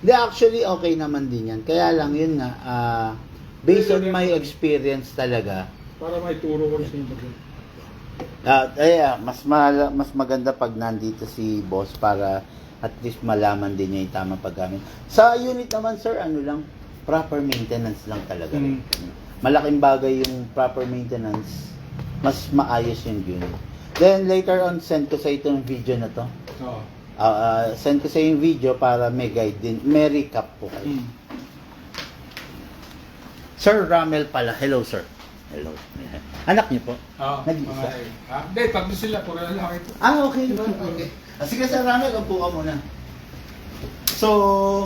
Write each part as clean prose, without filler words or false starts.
Hindi, actually, okay naman din yan. Kaya lang, yun nga, based on my experience talaga, Para may turo ko sa inyo. mas maganda pag nandito si boss para at least malaman din niya yung tamang paggamit. Sa unit naman, sir, ano lang, proper maintenance lang talaga. Malaking bagay yung proper maintenance, mas maayos yung unit. Then, later on, send ko sa itong video na to. Oo. Send ko sa yung video para may guide din, may recap po kayo. Sir Ramel pala. Hello, sir. Hello. Anak niyo po? Oo. Nag-isa? Hindi, tatlo sila. Puro lalaki ito. Okay. Okay. Sige, Sir Ramel, upo ka muna. So,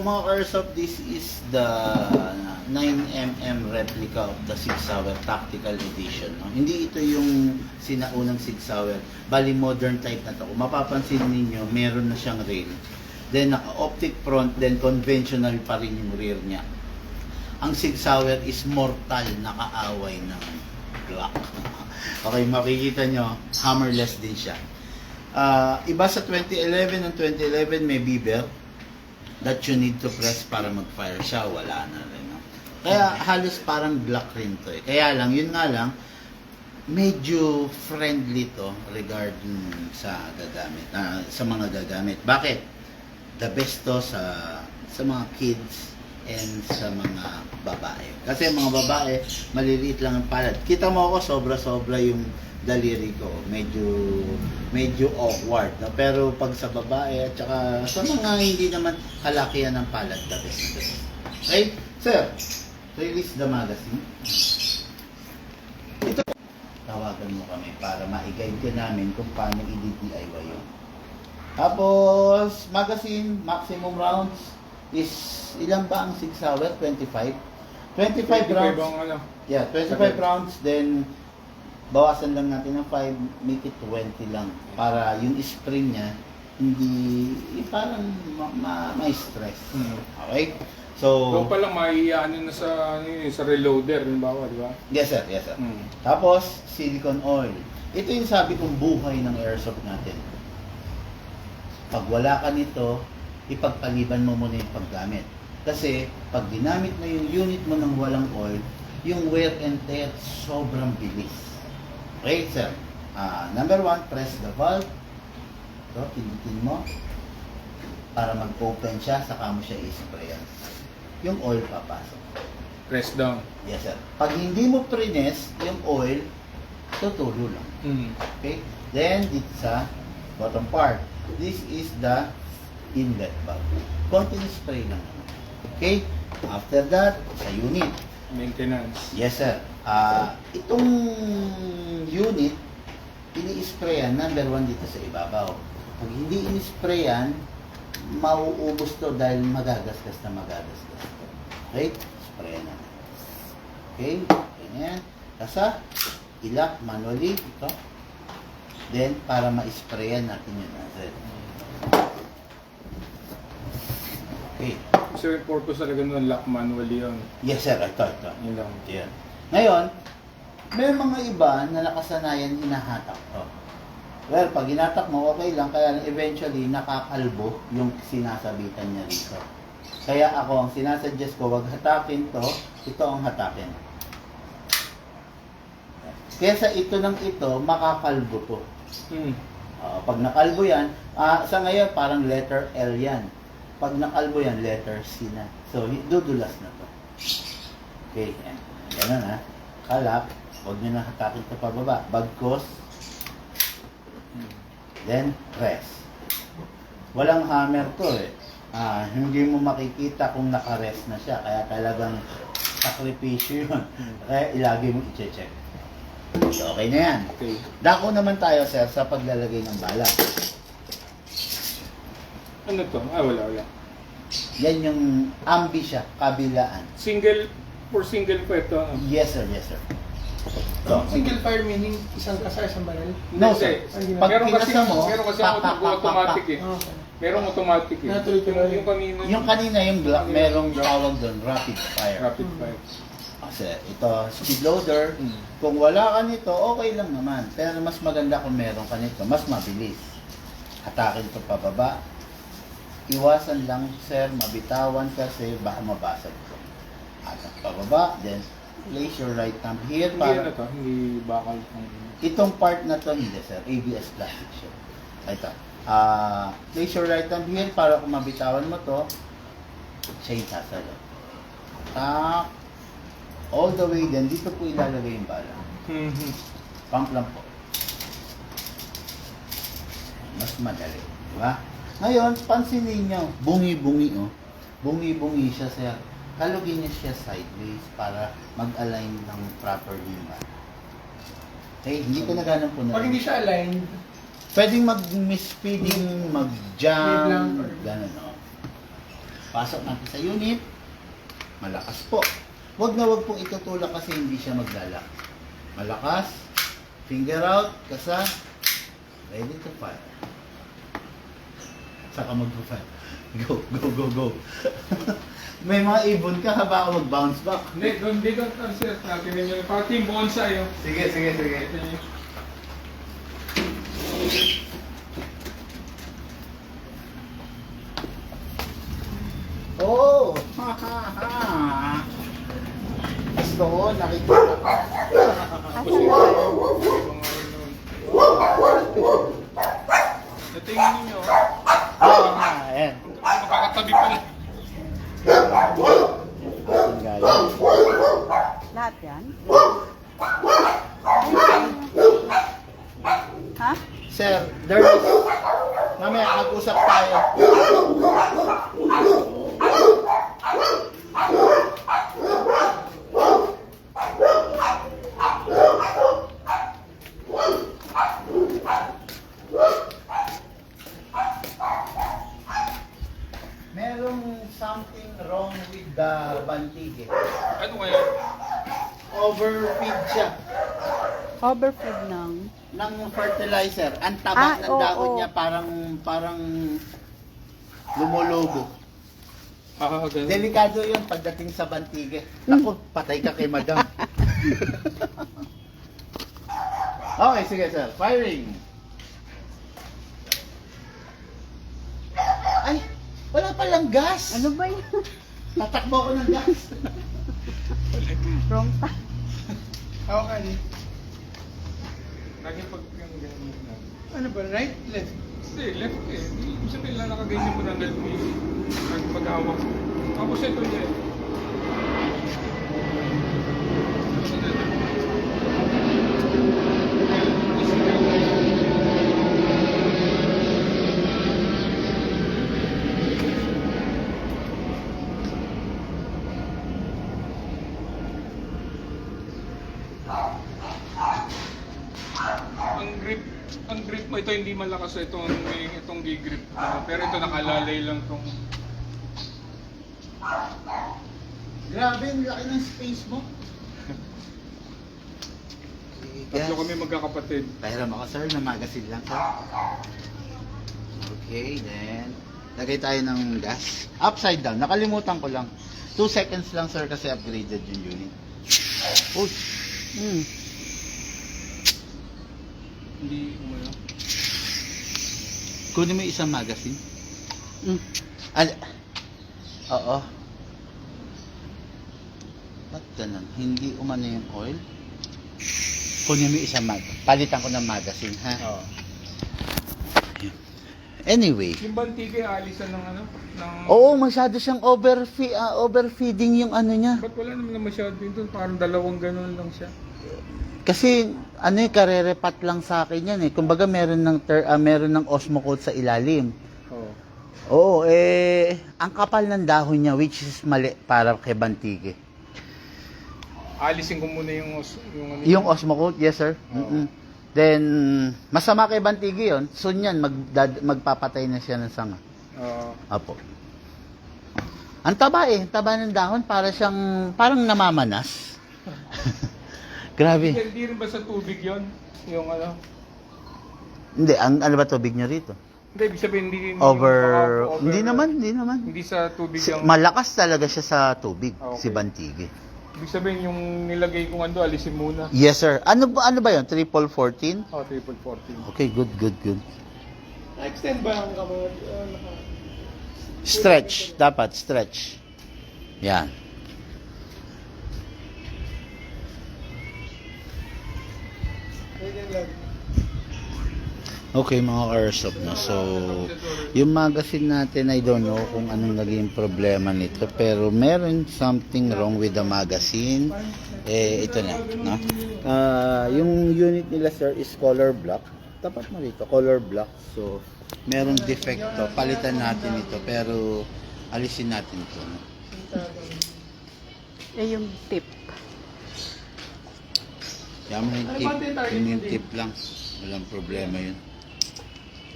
mga Airsoft, this is the 9mm replica of the Sig Sauer Tactical Edition. No? Hindi ito yung sinaunang Sig Sauer. Bali, modern type na to. Kung mapapansin ninyo, meron na siyang rail. Then, naka-optic front, then conventional pa rin yung rear niya. Ang Sig Sauer is mortal na kaaway ng Glock. Okay, makikita nyo, hammerless din siya. Iba sa 2011, ng 2011 may beaver that you need to press para mag-fire siya. Wala na rin. No? Kaya halos parang Glock rin to. Kaya lang, yun nga lang, medyo friendly to regarding sa gagamit, sa mga gagamit. Bakit? The best to sa mga kids and sa mga babae. Kasi mga babae, maliliit lang ang palad. Kita mo ako, sobra-sobra yung daliri ko. Medyo awkward. No? Pero pag sa babae at saka sa mga hindi naman kalakihan ng palad, the best na best. Okay? Sir, release the magazine. Ito, tawagan mo kami para ma-guide ka namin kung paano i-DIY yun. Tapos, magazine, maximum rounds is, ilan ba ang Sig Sauer? 25? 25 rounds. Ang ano. Yeah, 25 rounds, then bawasan lang natin ng 5, make it 20 lang. Para yung spring niya, hindi, parang may stress. Okay? So, Doon pa lang maiano na sa reloader, halimbawa, di ba? yes sir, yes sir. Tapos, silicone oil. Ito yung sabi kong buhay ng airsoft natin. Pag wala ka nito, ipagpaliban mo muna yung paggamit. Kasi, pag ginamit mo yung unit mo ng walang oil, yung wear and tear sobrang bilis. Okay, sir? Number 1, press the valve. So, pindutin mo. Para mag-open siya, saka mo siya i-sprayan. Yung oil papasok. Press down. Yes, sir. Pag hindi mo prines, yung oil, tutulo lang. Okay? Then, dito sa bottom part. This is the inlet valve. Konting spray lang naman. Okay? After that, sa unit. Maintenance. Yes, sir. Itong unit, ini-sprayan, number 1 dito sa ibabaw. Pag hindi ini-sprayan, mauubos to dahil magagasgas na magagasgas to. Okay? Sprayan natin. Okay? Ganyan. Kasa, ilak manually. Ito. Then, para ma-sprayan natin yun. Okay. So, yung purpose talaga ng lock manually yun. Yes, sir. Ito. Yun lang. Yan. Ngayon, may mga iba na nakasanayan hinahatak to. Well, pag hinatak mo, okay lang. Kaya eventually, nakakalbo yung sinasabitan niya rito. Kaya ako, ang sinasuggest ko, wag hatakin to. Ito ang hatakin. Kaya sa ito ng ito, makakalbo to. Pag nakalbo yan, sa ngayon, parang letter L yan. Pag nakalbo yan, letter C na. So, dudulas na to. Okay, yan. Ganun ha. Kalap. Huwag nyo na hatakin ito pababa. Bagkos. Then, press. Walang hammer to eh. Hindi mo makikita kung naka-rest na siya. Kaya talagang sakripisyo yun. Kaya ilagi mo i-check. So, okay na yan. Okay. Dako naman tayo, sir, sa paglalagay ng bala. Ano to? Wala. Yan yung ambi siya, kabilaan. Single pa ito. Yes, sir, yes, sir. So, Single fire meaning isang kasa, isang baril? no, sir. Pag Meron kasi pinasa mo, ang automatic eh. Okay. Merong automatic eh. Natuloy-tuloy. Yung kanina. yung Glock, merong tawag doon, rapid fire. Rapid fire. Kasi ito, speed loader, kung wala ka nito, okay lang naman. Pero mas maganda kung meron ka nito, mas mabilis. Hatakin ito pababa. iwasan lang sir, mabitawan kasi baka mabasag ko. At pababa, then place your right thumb here Hindi ano para to, hindi bakal. itong part na to hindi sir, ABS plastic siya. Ito. Place your right thumb here para kung mabitawan mo to, siya yung sasalo. All the way, then dito po ilalagay yung bala. Pump lang po. Mas madali, di ba? Ngayon, pansinin nyo, bungi-bungi oh. Bungi-bungi siya sir. Halugin niya siya sideways para mag-align ng properly yung bala. Okay, hindi ko na ganun po na. Pag hindi siya aligned, Pwedeng mag-misfeeding, mag-jam, Wave lang. gano'n no. Pasok natin sa unit, malakas po. Huwag na huwag pong itutulak kasi hindi siya maglalak. Malakas, finger out, kasa, ready to fire. Saka mag-fire. Go, go, go, go. May mga ibon ka, haba ako mag-bounce back. Hindi, doon sir, natin yung parting bonsai oh. Sige, sige, sige. Ito yung Oh! Ha, ha, ha. Gusto ko, nakikita ko. Asan ba? ito yung ninyo, Oo nga, ayan. makakatabi pala. Ating galing. Lahat yan? Ha? Sir, there is... Mamaya, mag-usap tayo. Merong something wrong with the bantig eh. Ano kaya? Overfeed siya Overfeed ng... ng fertilizer. Ang taba ng oo, dahon oo. niya parang lumulubo. Ganun. Delikado yun pagdating sa bantige. Naku, patay ka kay madam. Okay, sige sir. Firing. Ay, wala palang gas. Ano ba yun? Tatakbo ko ng gas. Wrong time. okay. Lagi pag yung ganyan na. Ano ba, right, left? Hindi, left eh. Ibig sabihin lang nakaganyan mo ng ganyan yung pag-hawak. Tapos ito niya eh. Ang grip mo ito hindi malakas itong gi-grip. Pero ito nakalalay lang tong Grabe, ang laki ng space mo. tatlo kami magkakapatid. Pahiram ako sir, na magazine lang sir. Okay, then lagay tayo ng gas. Upside down, nakalimutan ko lang. 2 seconds lang sir kasi upgraded yung unit. Uy, Hindi umano. kunin mo yung isang magazine. Mm. Oo. Ba't ganun? Hindi umano yung oil? Kunin mo yung isang palitan ko ng magazine, ha? Oo. Anyway. Yung bantige alisan ng ano? Ng... Oo, masyado siyang overfeeding yung ano niya. Ba't wala naman na masyado dito? Parang dalawang ganun lang siya. Kasi ano yung karerepat lang sa akin yan eh. Kumbaga meron ng osmocote sa ilalim. Oo. Oo, ang kapal ng dahon niya which is mali para kay bantige. Alisin ko muna yung ano. Yung osmocote, yes sir. Oo. Mm-mm. Then masama kay bantige yon. Soon yan magpapatay na siya ng sanga. Oo. Apo. Ang taba taba ng dahon parang namamanas. Grabe. Hindi rin ba sa tubig yon? Yung ano? Hindi, ano ba tubig niya rito? Hindi, ibig sabihin hindi... Hindi naman. Hindi sa tubig yung... Malakas talaga siya sa tubig, Okay. si bantige. Ibig sabihin yung nilagay kong ando, alisin muna. Yes sir. Ano ba yun? Triple 14? Triple 14. Okay, good. Na-extend ba ang kamay? Stretch, dapat stretch. Yan. Pwede lang. Okay mga ka-airsoft, no? So, yung magazine natin, I don't know kung anong naging problema nito, pero meron something wrong with the magazine. Ito na, no? Yung unit nila, sir, is color black. Tapat mo dito, color black. So, merong defecto. Palitan natin ito, pero alisin natin ito, no? Yung tip. Yan mo yung tip. Yun yung tip lang. Walang problema yun.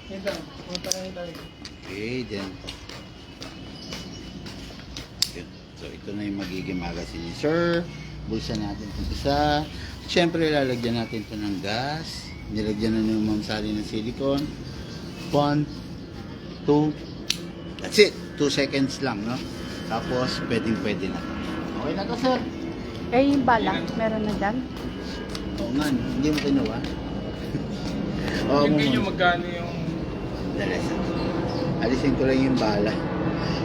Ito. Punta na tayo. Okay, then. Yun. So, ito na yung magiging magazine ni Sir. Bulsa natin itong isa. Siyempre, lalagyan natin ito ng gas. Nilagyan na ng mamsali ng silicone. 1, 2. That's it. 2 seconds lang, no? Tapos, pwede na. Okay na to, sir. Yung bala, meron na dyan? Oo nga, hindi mo kinuha. Oo, Yung mo ganyan muna. magkano yung... Dali, sir. Alisin ko lang yung bala.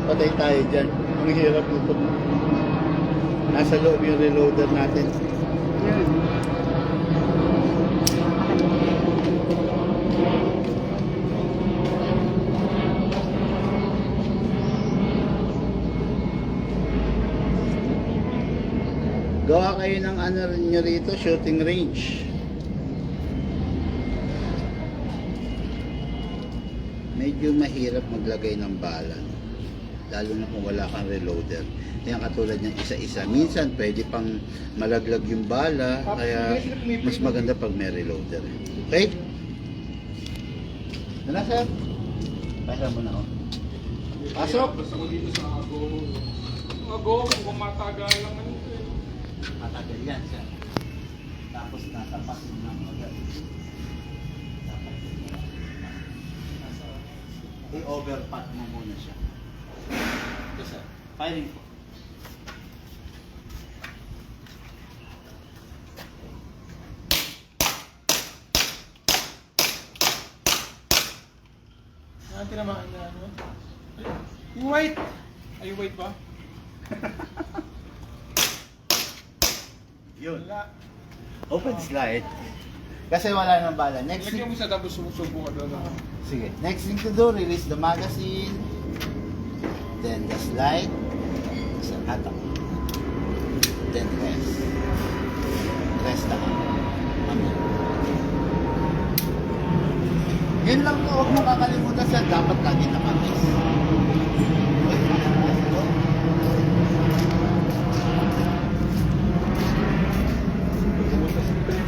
Patay tayo dyan. Ang hirap nito. Nasa loob yung reloader natin. Yun. Gawa kayo ng ano nyo rito, shooting range. Medyo mahirap maglagay ng bala. Lalo na kung wala kang reloader. Yan katulad ng isa-isa. Minsan pwede pang malaglag yung bala, kaya mas maganda pag may reloader. Okay? Ano sir? Pasok mo na oh. Pasok! Basta ko dito sa Ago. Ago, kung kumatagal lang ano ito eh. Matagal yan sir. Tapos nasa paso na agad. I-overpat mo muna siya. Ito sir. Firing po. Ang tinamaan na ano? Yung white! Ay, wait ba? Yun. Wala. Open slide. Kasi wala nang bala. Next Lagyan thing, mo sa tapos sumusubo ka doon. sige. Next thing to do, release the magazine. Then the slide. Sa hatak. Then rest. Rest na. Amen. Yun lang po, huwag mo kakalimutan sir. Dapat lagi nakarest.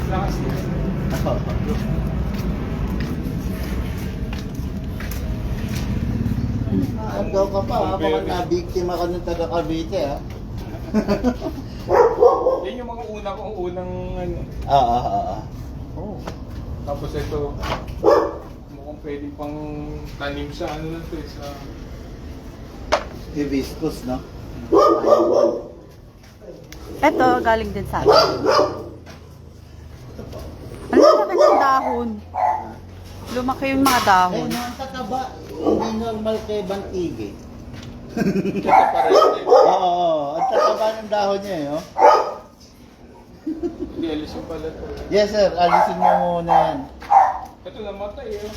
Lakas nila. Hanggaw ka pa, baka na-biktima ka ng taga Cavite, ha? Yan yung mga unang ano. Oo. Tapos ito, mukhang pwede pang tanim sa ano na to eh, sa... Hibiscus, no? Ayun. Ito, galing din sa atin. Ito po. Ano laki ng dahon? Lumaki yung mga Eh, dahon. ang tataba, hindi normal kay Bantige. Ito pa rin eh. Oo, ang tataba ng dahon niya, eh, oh. Hindi, alisin pala to. Yes, sir. Alisin mo muna yan. Ito namatay eh.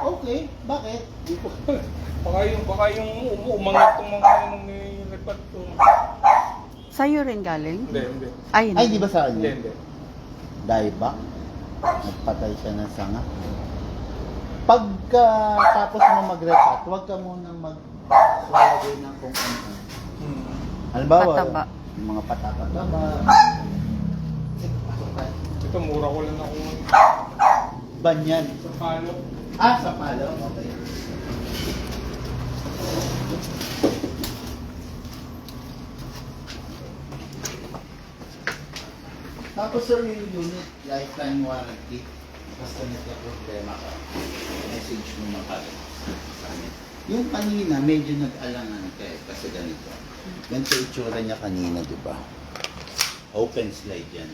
Okay, bakit? Di ko. Baka yung umangat tong mga ano may repat to. Sa'yo rin galing? Hindi. Ay, Ay, di ba sa Hindi, kanya? hindi. Dieback? Nagpatay siya ng sanga. Pagka tapos mo mag-repat, huwag ka munang mag-swallow ng kung ano. Halimbawa, Pataba. yung mga pataba. Sige, pasok tayo. Ito mura ko lang ako Banyan. sa palo. Sa palo? Okay. Tapos sir, yung unit, lifetime warranty. Basta nagka-problema ka, message mo makalit sa amin. Yung kanina, medyo nag-alangan ka eh, kasi ganito. Ganito itsura niya kanina, di ba? Open slide yan.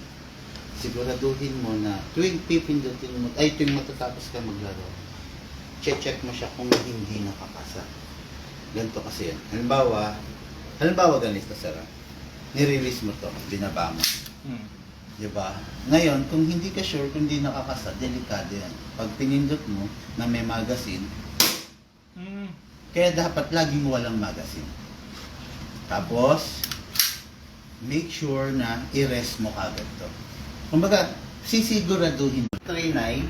Siguraduhin mo na tuwing pipindutin mo, tuwing matatapos ka maglaro, check mo siya kung hindi nakakasa. Ganito kasi yan. Halimbawa ganito, sir. Nire-release mo to, binaba mo. Hmm. Diba? Ngayon, kung hindi ka sure, kung hindi nakakasa, delikado yan. Pag pinindot mo na may magazine, Hmm. kaya dapat laging walang magazine. Tapos, make sure na i-rest mo kagad to. Kumbaga, sisiguraduhin mo. Trinay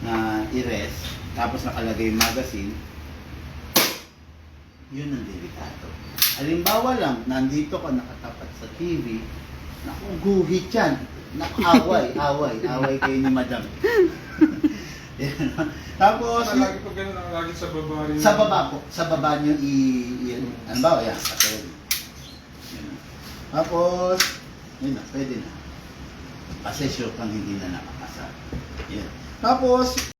na i-rest, tapos nakalagay yung magazine, yun ang delikado. Halimbawa lang, nandito ka nakatapat sa TV, naku, guhit yan. Naku, away kayo ni madam. Yan. Tapos, Lagi pag gano'n, lagi sa baba rin. sa baba po, sa baba nyo halimbawa, yan, katulad. Yan. Tapos, yun na, pwede na. Kasi sure kang hindi na nakakasa. Yan. Tapos,